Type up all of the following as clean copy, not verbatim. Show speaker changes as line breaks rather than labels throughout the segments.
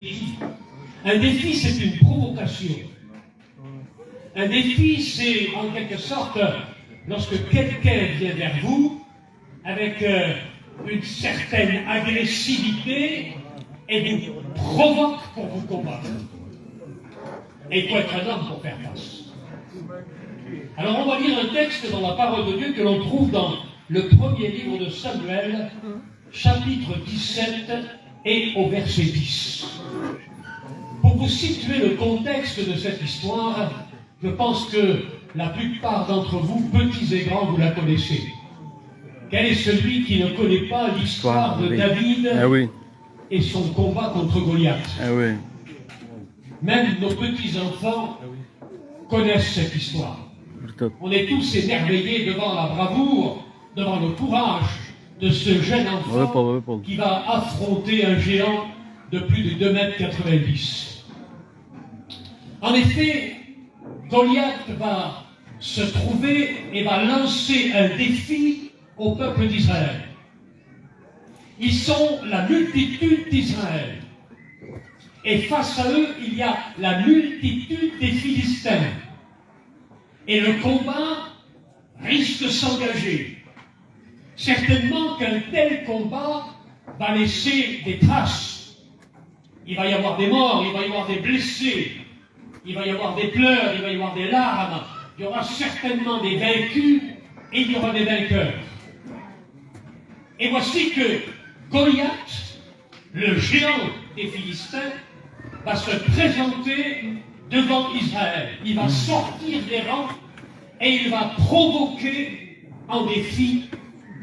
Un défi, c'est une provocation. Un défi, c'est en quelque sorte lorsque quelqu'un vient vers vous avec une certaine agressivité et vous provoque pour vous combattre. Et il faut être un homme pour faire face. Alors on va lire un texte dans la parole de Dieu que l'on trouve dans le premier livre de Samuel, chapitre 17 et au verset 10. Pour vous situer le contexte de cette histoire, je pense que la plupart d'entre vous, petits et grands, vous la connaissez. Quel est celui qui ne connaît pas l'histoire de David et son combat contre Goliath? Même nos petits-enfants connaissent cette histoire. On est tous émerveillés devant la bravoure, devant le courage de ce jeune enfant qui va affronter un géant de plus de 2,90 m. En effet, Goliath va se trouver et va lancer un défi au peuple d'Israël. Ils sont la multitude d'Israël. Et face à eux, il y a la multitude des Philistins. Et le combat risque de s'engager. Certainement qu'un tel combat va laisser des traces. Il va y avoir des morts, il va y avoir des blessés, il va y avoir des pleurs, il va y avoir des larmes. Il y aura certainement des vaincus et il y aura des vainqueurs. Et voici que Goliath, le géant des Philistins, va se présenter devant Israël. Il va sortir des rangs et il va provoquer en défi,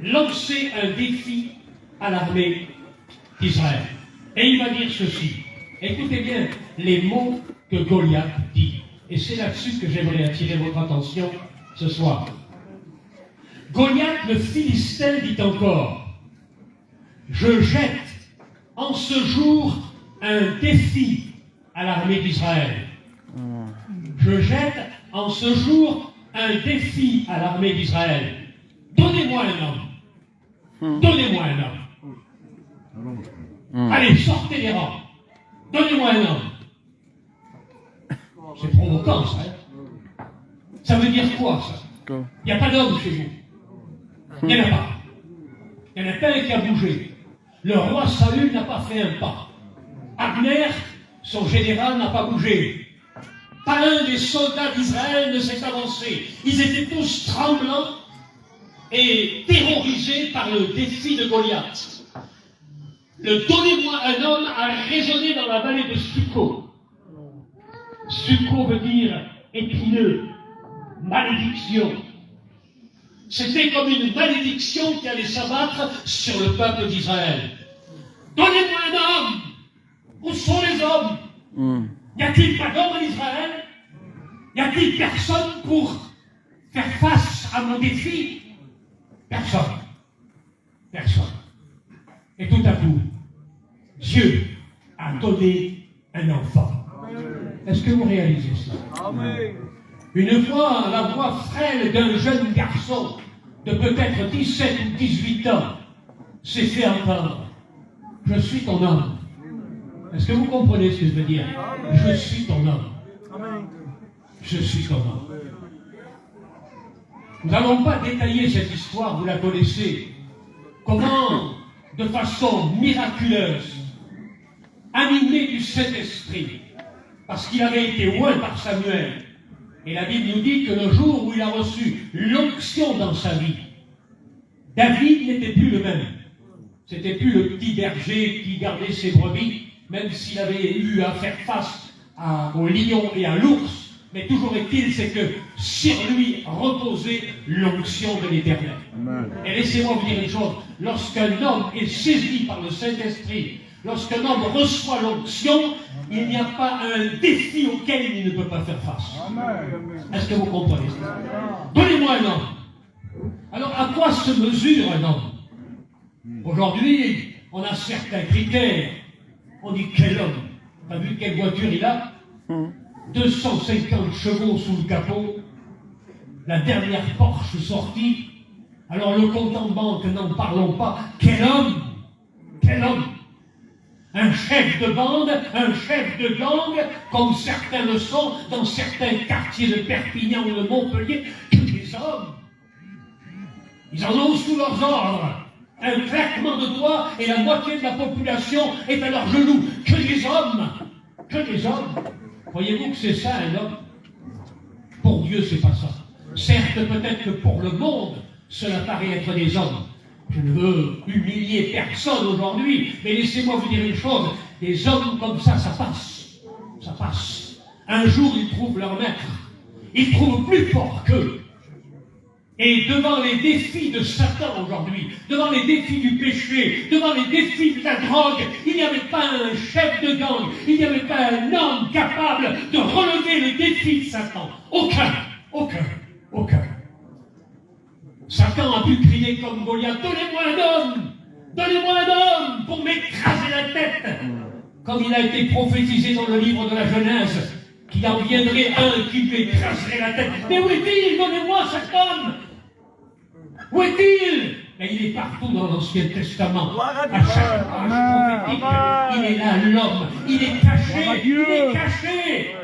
lancer un défi à l'armée d'Israël. Et il va dire ceci. Écoutez bien les mots que Goliath dit. Et c'est là-dessus que j'aimerais attirer votre attention ce soir. Goliath le Philistin dit encore: je jette en ce jour un défi à l'armée d'Israël. Je jette en ce jour un défi à l'armée d'Israël. Donnez-moi un homme. Donnez-moi un homme. Allez, sortez les rangs. Donnez-moi un homme. C'est provoquant, ça. Hein? Ça veut dire quoi, ça? Il n'y a pas d'homme chez vous. Il n'y en a pas. Il n'y en a pas un qui a bougé. Le roi Saül n'a pas fait un pas. Abner, son général, n'a pas bougé. Pas un des soldats d'Israël ne s'est avancé. Ils étaient tous tremblants et terrorisés par le défi de Goliath. Le donnez-moi un homme a résonné dans la vallée de Sukko. Sukko veut dire épineux, malédiction. C'était comme une malédiction qui allait s'abattre sur le peuple d'Israël. Donnez-moi un homme. Où sont les hommes? Y a-t-il pas d'hommes en Israël? Y a-t-il personne pour faire face à mon défi? Personne. Personne. Et tout à coup, Dieu a donné un enfant. Est-ce que vous réalisez cela? Amen. Une fois, la voix frêle d'un jeune garçon de peut-être 17 ou 18 ans s'est fait entendre. Je suis ton homme. Est-ce que vous comprenez ce que je veux dire? Je suis ton homme. Je suis ton homme. Nous n'allons pas détailler cette histoire, vous la connaissez. Comment, de façon miraculeuse, animé du Saint-Esprit, parce qu'il avait été oint par Samuel, et la Bible nous dit que le jour où il a reçu l'onction dans sa vie, David n'était plus le même. C'était plus le petit berger qui gardait ses brebis, même s'il avait eu à faire face au lion et à l'ours. Mais toujours est-il, c'est que sur lui reposait l'onction de l'Éternel. Et laissez-moi vous dire une chose, lorsqu'un homme est saisi par le Saint-Esprit, lorsqu'un homme reçoit l'onction, il n'y a pas un défi auquel il ne peut pas faire face. Est-ce que vous comprenez ça? Donnez-moi un homme. Alors, à quoi se mesure un homme? Aujourd'hui, on a certains critères. On dit quel homme? T'as vu quelle voiture il a? 250 chevaux sous le capot, la dernière Porsche sortie. Alors le compte en banque, n'en parlons pas. Quel homme? Quel homme? un chef de bande, un chef de gang, comme certains le sont dans certains quartiers de Perpignan ou de Montpellier, que des hommes. Ils en ont sous leurs ordres. Un claquement de doigts et la moitié de la population est à leurs genoux. Que des hommes. Que des hommes. Voyez-vous que c'est ça un homme? Pour Dieu, c'est pas ça. Certes, peut-être que pour le monde, cela paraît être des hommes. Je ne veux humilier personne aujourd'hui, mais laissez-moi vous dire une chose, des hommes comme ça passe. Ça passe. Un jour, ils trouvent leur maître. Ils trouvent plus fort qu'eux. Et devant les défis de Satan aujourd'hui, devant les défis du péché, devant les défis de la drogue, il n'y avait pas un chef de gang, il n'y avait pas un homme capable de relever le défi de Satan. Aucun. Satan a pu crier comme Goliath, donnez-moi un homme pour m'écraser la tête. Comme il a été prophétisé dans le livre de la Genèse, qu'il en viendrait un qui lui écraserait la tête. Mais où est-il? Donnez-moi cet homme. Où est-il? Mais il est partout dans l'Ancien Testament. À chaque page prophétique, il est là, l'homme. Il est caché.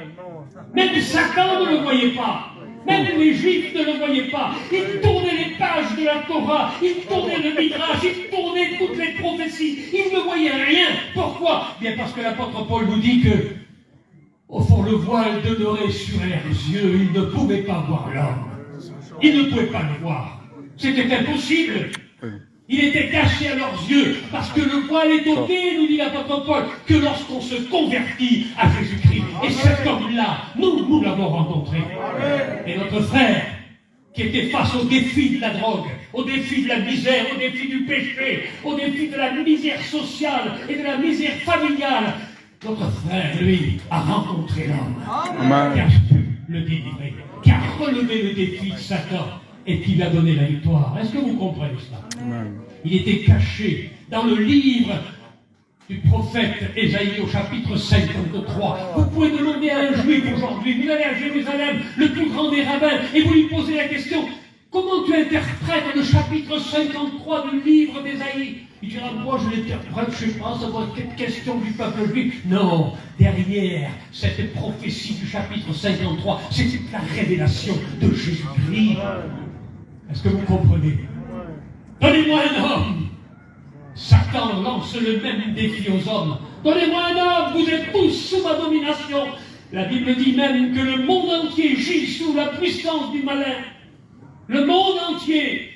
Même Satan ne le voyait pas. Même les Juifs ne le voyaient pas. Ils tournaient les pages de la Torah, ils tournaient le Midrash, ils tournaient toutes les prophéties. Ils ne voyaient rien. Pourquoi? Bien parce que l'apôtre Paul nous dit que, au fond, le voile demeurait sur leurs yeux. Ils ne pouvaient pas voir l'homme. Ils ne pouvaient pas le voir. C'était impossible. Il était caché à leurs yeux, parce que le voile est ôté, nous dit l'apôtre Paul, que lorsqu'on se convertit à Jésus-Christ. Et cet homme-là, nous l'avons rencontré. Et notre frère, qui était face au défi de la drogue, au défi de la misère, au défi du péché, au défi de la misère sociale et de la misère familiale, notre frère, lui, a rencontré l'homme qui a pu le délivrer, qui a relevé le défi de Satan et qui lui a donné la victoire. Est-ce que vous comprenez cela? Il était caché dans le livre du prophète Ésaïe au chapitre 53. Vous pouvez demander à un juif aujourd'hui, vous allez à Jérusalem, le plus grand des rabbins, et vous lui posez la question, comment tu interprètes le chapitre 53 du livre d'Ésaïe? Il dira, moi je l'interprète, je ne sais pas, ça va être une question du peuple juif. Non, derrière cette prophétie du chapitre 53, c'est toute la révélation de Jésus-Christ. Est-ce que vous comprenez? Donnez-moi un homme. Satan lance le même défi aux hommes. Donnez-moi un homme, vous êtes tous sous ma domination. La Bible dit même que le monde entier gît sous la puissance du malin. Le monde entier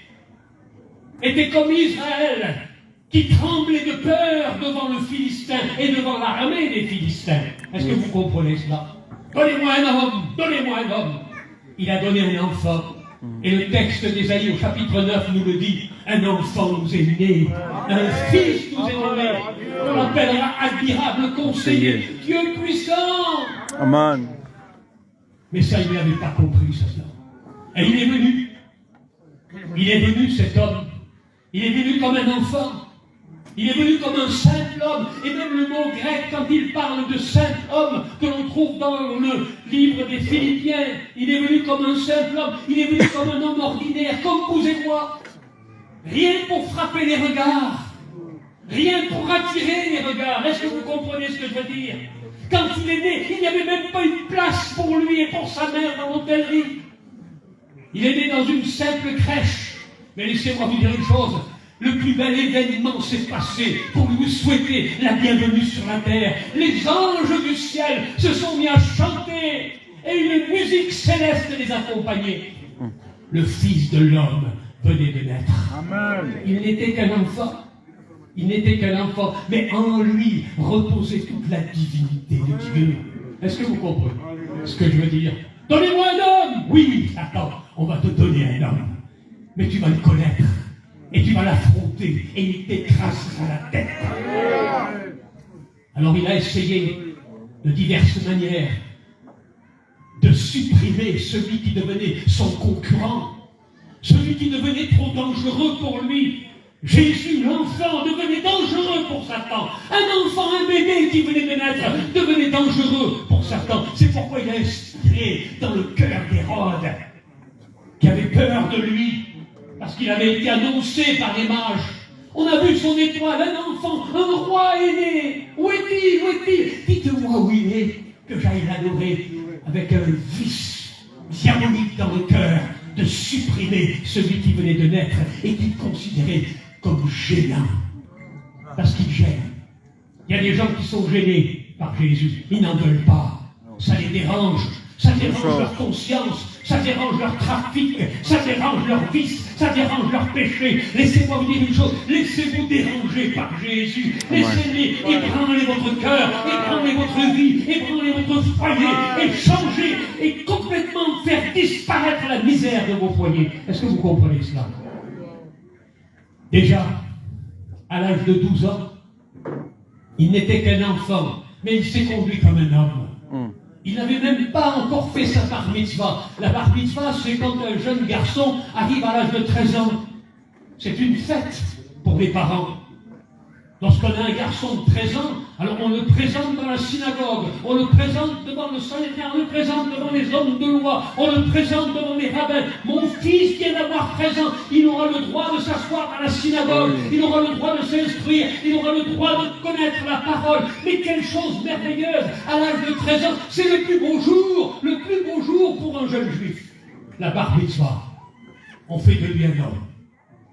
était comme Israël, qui tremblait de peur devant le Philistin et devant l'armée des Philistins. Est-ce que vous comprenez cela? Donnez-moi un homme, donnez-moi un homme. Il a donné un enfant. Et le texte d'Ésaïe au chapitre 9 nous le dit, un enfant nous est né, un fils nous est donné, on l'appellera admirable conseiller, Dieu puissant.
Amen.
Mais ça, il n'avait pas compris ça. Et il est venu cet homme, il est venu comme un enfant, il est venu comme un simple homme, et même le mot grec, quand il parle de simple homme, que l'on trouve dans le livre des Philippiens, il est venu comme un simple homme, il est venu comme un homme ordinaire, comme vous et moi. Rien pour frapper les regards, rien pour attirer les regards. Est-ce que vous comprenez ce que je veux dire? Quand il est né, il n'y avait même pas une place pour lui et pour sa mère dans l'hôtellerie. Il est né dans une simple crèche. Mais laissez-moi vous dire une chose. Le plus bel événement s'est passé pour lui souhaiter la bienvenue sur la terre. Les anges du ciel se sont mis à chanter et une musique céleste les accompagnait. Le Fils de l'homme venait de naître. Amen. Il n'était qu'un enfant. Il n'était qu'un enfant, mais en lui reposait toute la divinité de Dieu. Est-ce que vous comprenez ce que je veux dire? Donnez-moi un homme! Oui, attends, on va te donner un homme. Mais tu vas le connaître. Et tu vas l'affronter, et il t'écrasera la tête. Alors il a essayé, de diverses manières, de supprimer celui qui devenait son concurrent, celui qui devenait trop dangereux pour lui. Jésus, l'enfant, devenait dangereux pour Satan. Un enfant, un bébé qui venait de naître, devenait dangereux pour Satan. C'est pourquoi il a inspiré dans le cœur d'Hérode, qui avait peur de lui, parce qu'il avait été annoncé par les mages. On a vu son étoile, un enfant, un roi est né. Où est-il? Où est-il? Dites-moi où il est, que j'aille l'adorer avec un vice diabolique dans le cœur de supprimer celui qui venait de naître et qu'il considérait comme gênant. Parce qu'il gêne. Il y a des gens qui sont gênés par Jésus. Ils n'en veulent pas. Ça les dérange. Ça dérange leur conscience. Ça dérange leur trafic. Ça dérange leur vice. Ça dérange leur péché. Laissez-moi vous dire une chose. Laissez-vous déranger par Jésus. Laissez-les ébranler votre cœur, ébranler votre vie, ébranler votre foyer et changer et complètement faire disparaître la misère de vos foyers. Est-ce que vous comprenez cela? Déjà, à l'âge de 12 ans, il n'était qu'un enfant, mais il s'est conduit comme un homme. Il n'avait même pas encore fait sa bar mitzvah. La bar mitzvah, c'est quand un jeune garçon arrive à l'âge de 13 ans. C'est une fête pour les parents. Lorsqu'on a un garçon de 13 ans, alors on le présente dans la synagogue, on le présente devant le Sanhédrin, on le présente devant les hommes de loi, on le présente devant les rabbins. Mon fils vient d'avoir 13 ans, il aura le droit de s'asseoir à la synagogue, il aura le droit de s'instruire, il aura le droit de connaître la parole. Mais quelle chose merveilleuse, à l'âge de 13 ans, c'est le plus beau jour pour un jeune juif. La bar mitzvah, on fait de lui un homme.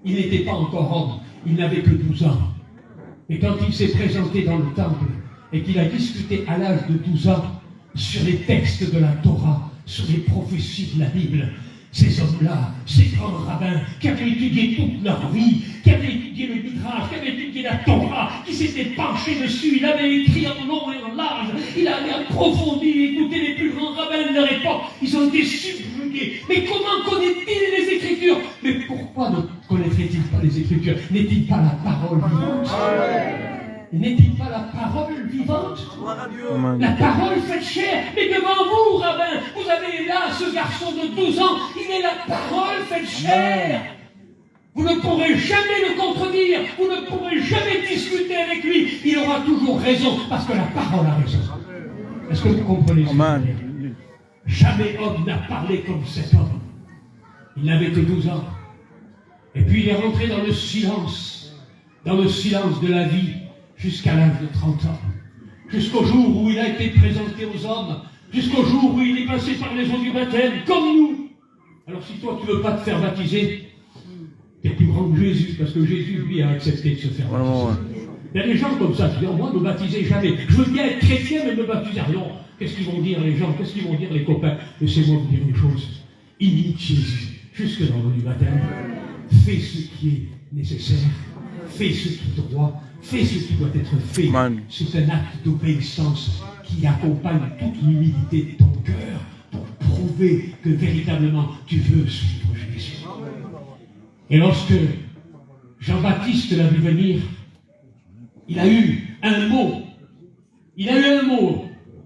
Il n'était pas encore homme, il n'avait que 12 ans. Et quand il s'est présenté dans le temple et qu'il a discuté à l'âge de 12 ans sur les textes de la Torah, sur les prophéties de la Bible, ces hommes-là, ces grands rabbins qui avaient étudié toute leur vie, qui avaient étudié le Midrash, qui avaient étudié la Torah, qui s'étaient penchés dessus, il avait écrit en long et en large, il avait approfondi, écouté les plus grands rabbins de leur époque, ils ont été subjugués. Mais comment connaît-il les Écritures? Mais pourquoi ne connaîtrait-il pas les Écritures? N'est-il pas la parole vivante? N'est-il pas la parole vivante? La parole faite chair. Mais devant vous, rabbin, vous avez là ce garçon de 12 ans, il est la parole faite chair. Vous ne pourrez jamais le contredire, vous ne pourrez jamais discuter avec lui. Il aura toujours raison, parce que la parole a raison. Est-ce que vous comprenez ça? Jamais homme n'a parlé comme cet homme. Il n'avait que 12 ans. Et puis il est rentré dans le silence de la vie, jusqu'à l'âge de 30 ans. Jusqu'au jour où il a été présenté aux hommes, jusqu'au jour où il est passé par les eaux du baptême, comme nous. Alors si toi tu ne veux pas te faire baptiser, tu es plus grand que Jésus, parce que Jésus, lui, a accepté de se faire baptiser. Il y a des gens comme ça qui disent, moi, ne me baptisez jamais. Je veux bien être chrétien, mais me baptiser. Non. Qu'est-ce qu'ils vont dire les gens? Qu'est-ce qu'ils vont dire les copains? Laissez-moi vous dire une chose. Imite Jésus, jusque dans l'eau du baptême. Fais ce qui est nécessaire. Fais ce qui est droit. Fais ce qui doit être fait. C'est un acte d'obéissance qui accompagne toute l'humilité de ton cœur pour prouver que véritablement tu veux suivre Jésus. Et lorsque Jean-Baptiste l'a vu venir, il a eu un mot. Il a eu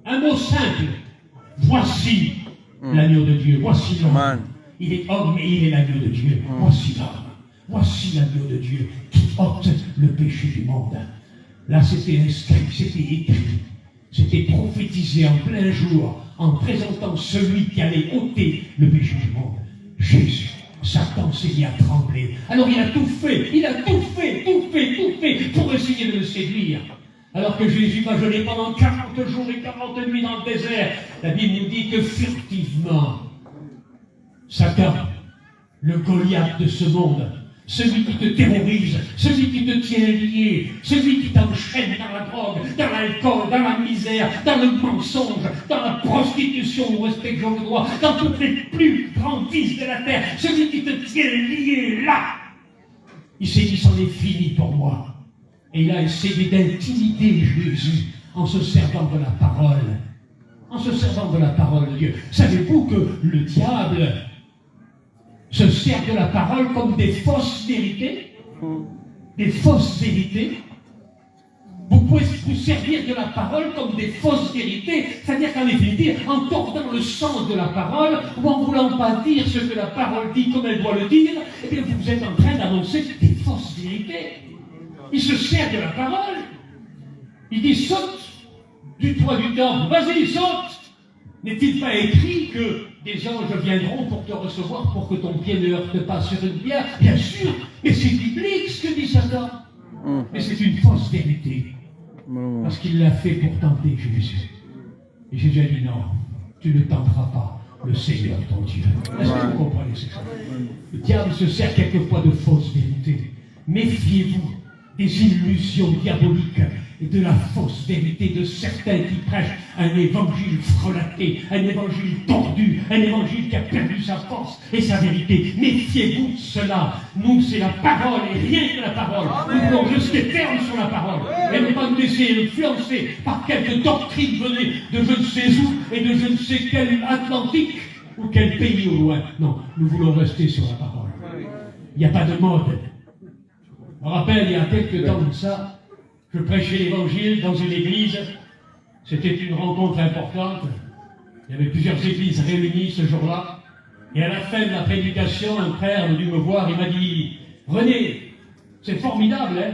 un mot simple. Voici l'agneau de Dieu. Voici l'homme. Il est homme et il est l'agneau de Dieu. Voici l'homme. Voici l'agneau de Dieu qui ôte le péché du monde. Là, c'était inscrit, c'était écrit, c'était prophétisé en plein jour, en présentant celui qui allait ôter le péché du monde. Jésus. Satan s'est mis à trembler. Alors il a tout fait pour essayer de le séduire. Alors que Jésus va jeûner pendant 40 jours et 40 nuits dans le désert, la Bible nous dit que furtivement, Satan, le Goliath de ce monde, celui qui te terrorise, celui qui te tient lié, celui qui t'enchaîne dans la drogue, dans l'alcool, dans la misère, dans le mensonge, dans la prostitution, au respect de le droit, dans tous les plus grands vices de la terre, celui qui te tient lié là, il s'est dit, c'en est fini pour moi. Et il a essayé d'intimider Jésus en se servant de la parole. En se servant de la parole de Dieu. Savez-vous que le diable se sert de la parole comme des fausses vérités? Des fausses vérités. Vous pouvez vous servir de la parole comme des fausses vérités, c'est-à-dire qu'en vérité, en tordant le sens de la parole, ou en ne voulant pas dire ce que la parole dit comme elle doit le dire, eh bien vous êtes en train d'annoncer des fausses vérités. Il se sert de la parole. Il dit, saute du toit du temple, vas-y, saute. N'est-il pas écrit que des anges viendront pour te recevoir pour que ton pied ne heurte pas sur une pierre? Bien sûr, mais c'est biblique ce que dit Satan. Mais c'est une fausse vérité. Parce qu'il l'a fait pour tenter Jésus. Et Jésus a dit non, tu ne tenteras pas le Seigneur ton Dieu. Est-ce que vous comprenez ce ça? Le diable se sert quelquefois de fausses vérités. Méfiez-vous des illusions diaboliques et de la fausse vérité de certains qui prêchent un évangile frelaté, un évangile tordu, un évangile qui a perdu sa force et sa vérité. Méfiez-vous de cela. Nous, c'est la parole et rien que la parole. Nous voulons rester fermes sur la parole et ne pas nous laisser influencer par quelques doctrines venues de je ne sais où et de je ne sais quel Atlantique ou quel pays au loin. Non, nous voulons rester sur la parole. Il n'y a pas de mode. Je me rappelle, il y a quelques temps de ça, je prêchais l'évangile dans une église. C'était une rencontre importante. Il y avait plusieurs églises réunies ce jour-là. Et à la fin de la prédication, un frère est venu me voir. Il m'a dit, René, c'est formidable, hein?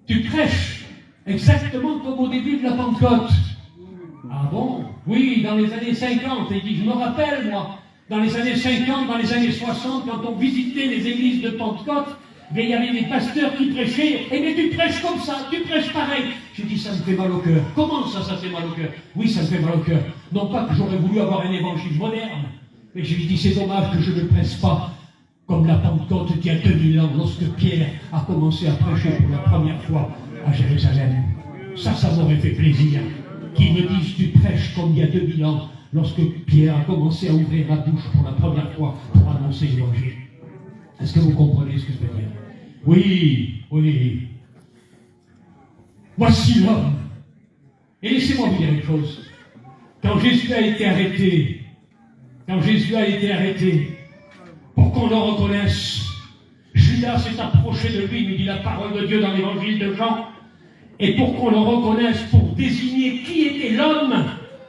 Tu prêches exactement comme au début de la Pentecôte. Ah bon? Oui, dans les années 50. Et il dit, je me rappelle, moi, dans les années 50, dans les années 60, quand on visitait les églises de Pentecôte, mais il y avait des pasteurs qui prêchaient, et mais tu prêches comme ça, tu prêches pareil. J'ai dit, ça me fait mal au cœur. Comment ça fait mal au cœur? Oui, ça me fait mal au cœur. Non pas que j'aurais voulu avoir un évangile moderne, mais je lui dis, c'est dommage que je ne prêche pas comme la Pentecôte d'il y a 2000 ans, lorsque Pierre a commencé à prêcher pour la première fois à Jérusalem. Ça m'aurait fait plaisir. Qu'ils me disent, tu prêches comme il y a 2000 ans, lorsque Pierre a commencé à ouvrir la bouche pour la première fois pour annoncer l'évangile. Est-ce que vous comprenez ce que je veux dire? Oui, oui. Voici l'homme. Et laissez-moi vous dire une chose. Quand Jésus a été arrêté, pour qu'on le reconnaisse, Judas s'est approché de lui, nous dit la parole de Dieu dans l'évangile de Jean, et pour qu'on le reconnaisse, pour désigner qui était l'homme,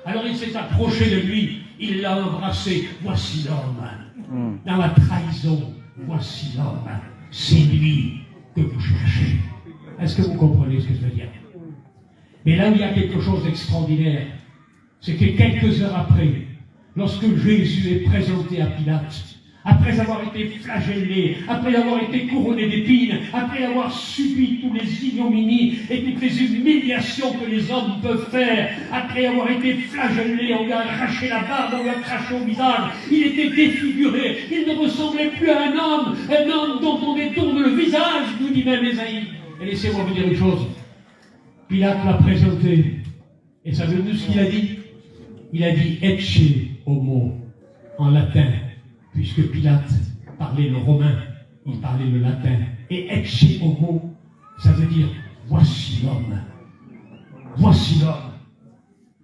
alors il s'est approché de lui, il l'a embrassé. Voici l'homme. Dans la trahison, voici l'homme. C'est lui que vous cherchez. Est-ce que vous comprenez ce que je veux dire? Mais là où il y a quelque chose d'extraordinaire, c'est que quelques heures après, lorsque Jésus est présenté à Pilate, après avoir été flagellé, après avoir été couronné d'épines, après avoir subi tous les ignominies et toutes les humiliations que les hommes peuvent faire, après avoir été flagellé, on lui a arraché la barbe, on lui a craché au visage, il était défiguré, il ne ressemblait plus à un homme dont on détourne le visage, nous dit même Ésaïe. Et laissez-moi vous dire une chose, Pilate l'a présenté, et savez-vous ce qu'il a dit? Il a dit « ecce homo » en latin, puisque Pilate parlait le romain, il parlait le latin. Et ecce homo, ça veut dire voici l'homme. Voici l'homme.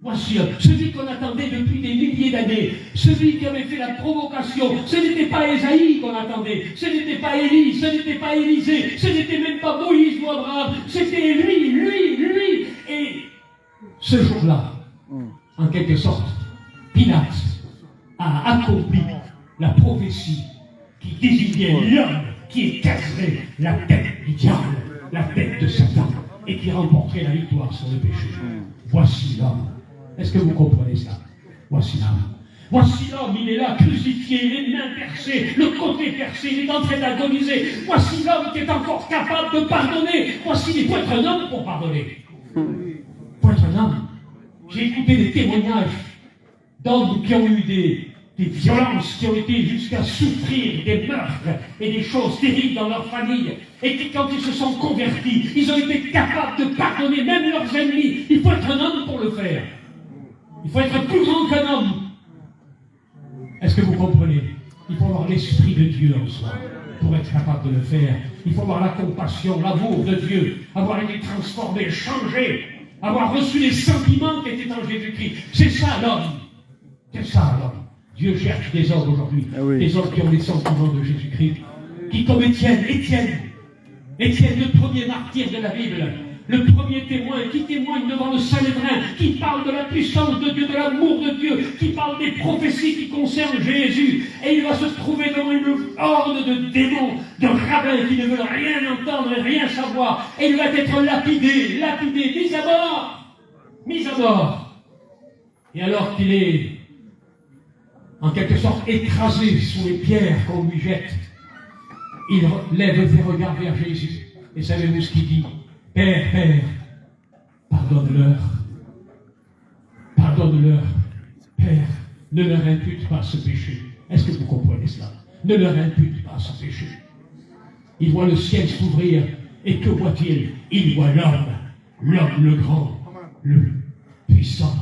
Voici l'homme. Celui qu'on attendait depuis des milliers d'années. Celui qui avait fait la provocation. Ce n'était pas Ésaïe qu'on attendait. Ce n'était pas Élie. Ce n'était pas Élisée. Ce n'était même pas Moïse ou Abraham. C'était lui. Et ce jour-là, en quelque sorte, Pilate a accompli la prophétie qui désignait l'homme qui écraserait la tête du diable, la tête de Satan, et qui remporterait la victoire sur le péché. Voici l'homme. Est-ce que vous comprenez ça? Voici l'homme. Voici l'homme, il est là, crucifié, les mains percées, le côté percé, il est en train d'agoniser. Voici l'homme qui est encore capable de pardonner. Voici, il faut être un homme pour pardonner. Il faut être un homme. J'ai écouté des témoignages d'hommes qui ont eu des violences, qui ont été jusqu'à souffrir des meurtres et des choses terribles dans leur famille, et qui, quand ils se sont convertis, ils ont été capables de pardonner même leurs ennemis. Il faut être un homme pour le faire. Il faut être plus grand qu'un homme. Est-ce que vous comprenez? Il faut avoir l'esprit de Dieu en soi pour être capable de le faire. Il faut avoir la compassion, l'amour de Dieu, avoir été transformé, changé, avoir reçu les sentiments qui étaient en Jésus-Christ. C'est ça l'homme. C'est ça l'homme. Dieu cherche des hommes aujourd'hui, des hommes qui ont les sentiments de Jésus-Christ, qui comme Étienne, le premier martyr de la Bible, le premier témoin, qui témoigne devant le Sanhédrin, qui parle de la puissance de Dieu, de l'amour de Dieu, qui parle des prophéties qui concernent Jésus, et il va se trouver devant une horde de démons, de rabbins qui ne veulent rien entendre et rien savoir, et il va être lapidé, mis à mort. Et alors qu'il est en quelque sorte écrasé sous les pierres qu'on lui jette, il lève ses regards vers Jésus. Et savez-vous ce qu'il dit? Père, Père, pardonne-leur. Pardonne-leur. Père, ne leur impute pas ce péché. Est-ce que vous comprenez cela? Ne leur impute pas ce péché. Il voit le ciel s'ouvrir, et que voit-il? Il voit l'homme le grand, le puissant,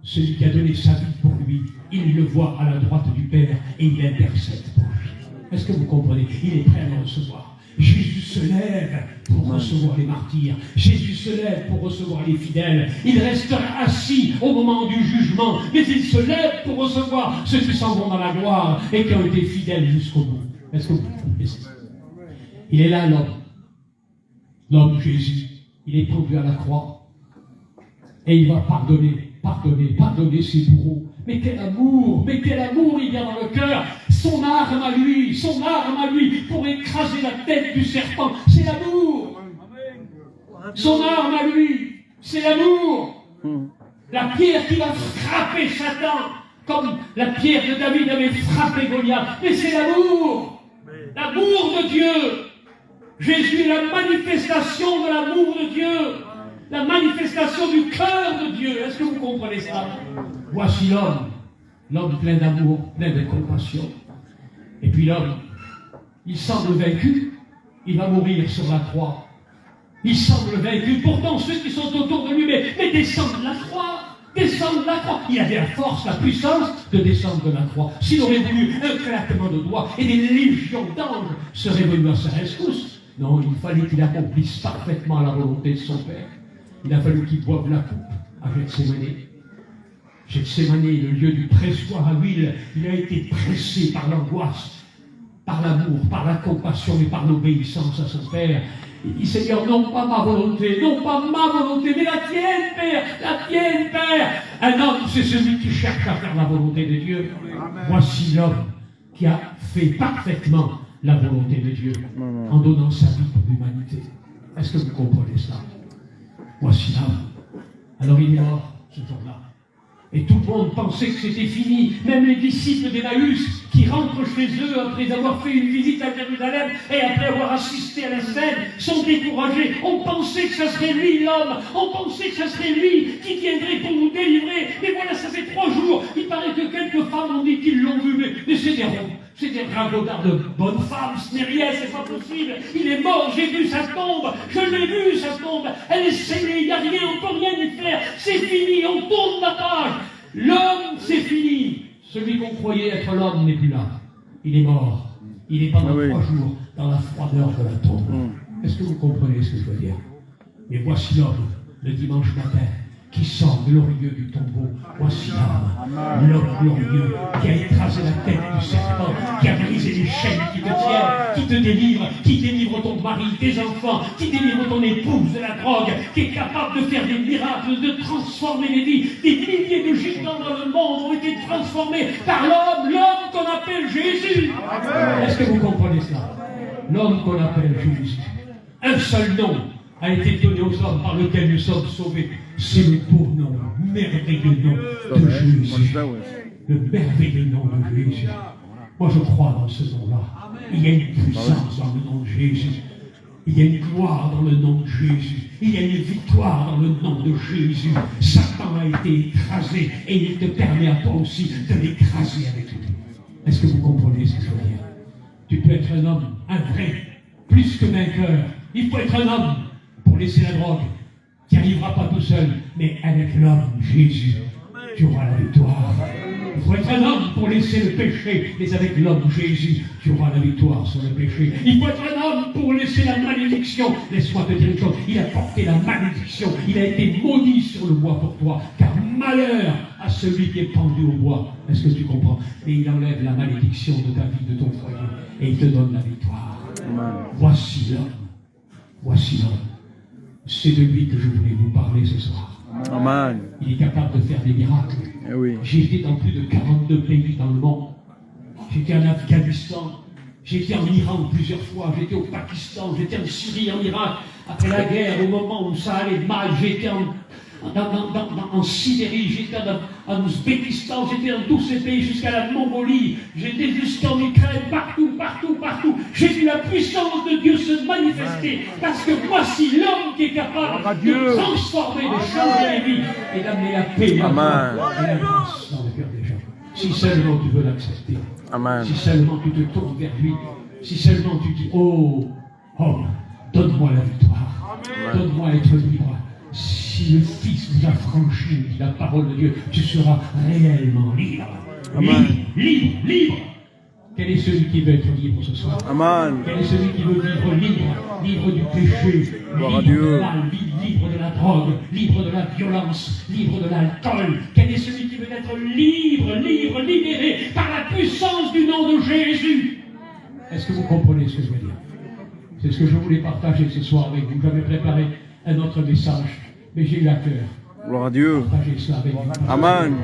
celui qui a donné sa vie pour lui. Il le voit à la droite du Père, et il intercède pour lui. Est-ce que vous comprenez? Il est prêt à le recevoir. Jésus se lève pour recevoir les martyrs. Jésus se lève pour recevoir les fidèles. Il restera assis au moment du jugement, mais il se lève pour recevoir ceux qui s'en vont dans la gloire et qui ont été fidèles jusqu'au bout. Est-ce que vous comprenez ça? Il est là, l'homme Jésus. Il est pendu à la croix et il va pardonner ses bourreaux. Mais quel amour il y a dans le cœur. Son arme à lui, pour écraser la tête du serpent, c'est l'amour. Son arme à lui, c'est l'amour. La pierre qui va frapper Satan, comme la pierre de David avait frappé Goliath. Mais c'est l'amour. L'amour de Dieu. Jésus est la manifestation de l'amour de Dieu. La manifestation du cœur de Dieu. Est-ce que vous comprenez ça? Voici l'homme plein d'amour, plein de compassion. Et puis l'homme, il semble vaincu, il va mourir sur la croix. Il semble vaincu, pourtant ceux qui sont autour de lui, mais descendent de la croix. Il avait la force, la puissance de descendre de la croix. S'il aurait voulu un claquement de doigts et des légions d'anges seraient venus à sa rescousse. Non, il fallait qu'il accomplisse parfaitement la volonté de son Père. Il a fallu qu'il boive la coupe à Gethsémane. Gethsémane, le lieu du pressoir à huile, il a été pressé par l'angoisse, par l'amour, par la compassion et par l'obéissance à son Père. Il dit, Seigneur, non pas ma volonté, mais la tienne, Père. Un homme, c'est celui qui cherche à faire la volonté de Dieu. Amen. Voici l'homme qui a fait parfaitement la volonté de Dieu en donnant sa vie pour l'humanité. Est-ce que vous comprenez ça? Voici l'homme. Alors il est mort ce jour-là. Et tout le monde pensait que c'était fini. Même les disciples d'Emmaüs qui rentrent chez eux après avoir fait une visite à Jérusalem et après avoir assisté à la scène sont découragés. On pensait que ce serait lui l'homme. On pensait que ce serait lui qui viendrait pour nous délivrer. Mais voilà, ça fait 3 jours. Il paraît que quelques femmes ont dit qu'ils l'ont vu. Mais c'est des ronds. C'est des ragaudards de bonnes femmes, ce n'est rien, c'est pas possible. Il est mort, j'ai vu sa tombe, je l'ai vu sa tombe, elle est scellée, il n'y a rien, on ne peut rien y faire, c'est fini, on tourne la page. L'homme, c'est fini. Celui qu'on croyait être l'homme n'est plus là. Il est mort. Il est pendant 3 jours dans la froideur de la tombe. Est-ce que vous comprenez ce que je veux dire? Et voici l'homme, le dimanche matin, qui sort glorieux du tombeau. Voici l'homme glorieux qui a écrasé la tête du serpent, qui a brisé les chaînes qui te tiennent, qui te délivre, qui délivre ton mari, tes enfants, qui délivre ton épouse de la drogue, qui est capable de faire des miracles, de transformer les vies. Des milliers de gitans dans le monde ont été transformés par l'homme qu'on appelle Jésus. Amen. Est-ce que vous comprenez cela? L'homme qu'on appelle Jésus. Un seul nom a été donné aux hommes par lequel nous sommes sauvés. C'est le beau nom, merveilleux nom de Jésus. Le merveilleux nom de Jésus. Moi, je crois dans ce nom-là. Il y a une puissance dans le nom de Jésus. Il y a une gloire dans le nom de Jésus. Il y a une victoire dans le nom de Jésus. Satan a été écrasé et il te permet à toi aussi de l'écraser avec lui. Est-ce que vous comprenez ce que je veux dire? Tu peux être un homme, un vrai, plus que vainqueur. Il faut être un homme pour laisser la drogue. Tu n'y arriveras pas tout seul, mais avec l'homme Jésus, tu auras la victoire. Il faut être un homme pour laisser le péché, mais avec l'homme Jésus, tu auras la victoire sur le péché. Il faut être un homme pour laisser la malédiction. Laisse-moi te dire une chose, il a porté la malédiction. Il a été maudit sur le bois pour toi, car malheur à celui qui est pendu au bois. Est-ce que tu comprends? Et il enlève la malédiction de ta vie, de ton foyer, et il te donne la victoire. Voici l'homme. Voici l'homme. C'est de lui que je voulais vous parler ce soir. Amen. Il est capable de faire des miracles. Eh oui. J'ai été dans plus de 42 pays dans le monde. J'étais en Afghanistan. J'étais en Iran plusieurs fois. J'étais au Pakistan. J'étais en Syrie, en Irak. Après la guerre, au moment où ça allait mal, j'étais en Sibérie, j'étais en Ouzbékistan, j'étais dans tous ces pays jusqu'à la Mongolie, j'étais jusqu'en Ukraine, partout. J'ai vu la puissance de Dieu se manifester, parce que voici l'homme qui est capable de transformer, de changer les vies et d'amener la paix, la joie et la grâce dans le cœur des gens. Si seulement tu veux l'accepter, si seulement tu te tournes vers lui, si seulement tu dis, oh, donne-moi la victoire, donne-moi être libre. Si le Fils vous a franchi, dit la parole de Dieu, tu seras réellement libre. Libre. Quel est celui qui veut être libre ce soir? Quel est celui qui veut vivre libre du péché, libre du mal, libre de la drogue, libre de la violence, libre de l'alcool? Quel est celui qui veut être libre, libéré par la puissance du nom de Jésus? Est-ce que vous comprenez ce que je veux dire? C'est ce que je voulais partager ce soir avec vous. J'avais préparé un autre message, mais j'ai eu à cœur.
Gloire à Dieu.
Partager cela avec vous.
Amen.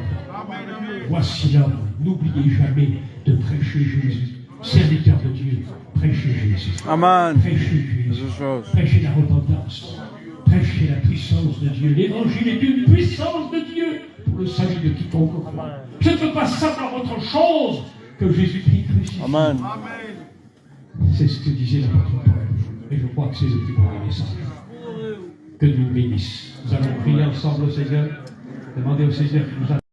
Voici l'homme. N'oubliez jamais de prêcher Jésus. Serviteur de Dieu, prêchez Jésus.
Amen.
Prêchez Jésus. Prêchez la repentance. Prêchez la puissance de Dieu. L'évangile est une puissance de Dieu pour le salut de quiconque croit. Je ne peux pas savoir autre chose que Jésus-Christ crucifié.
Amen.
C'est ce que disait l'apôtre Paul. Et je crois que c'est le plus beau message. Que Dieu bénisse. Nous allons prier ensemble au Seigneur. Demandez au Seigneur qu'il nous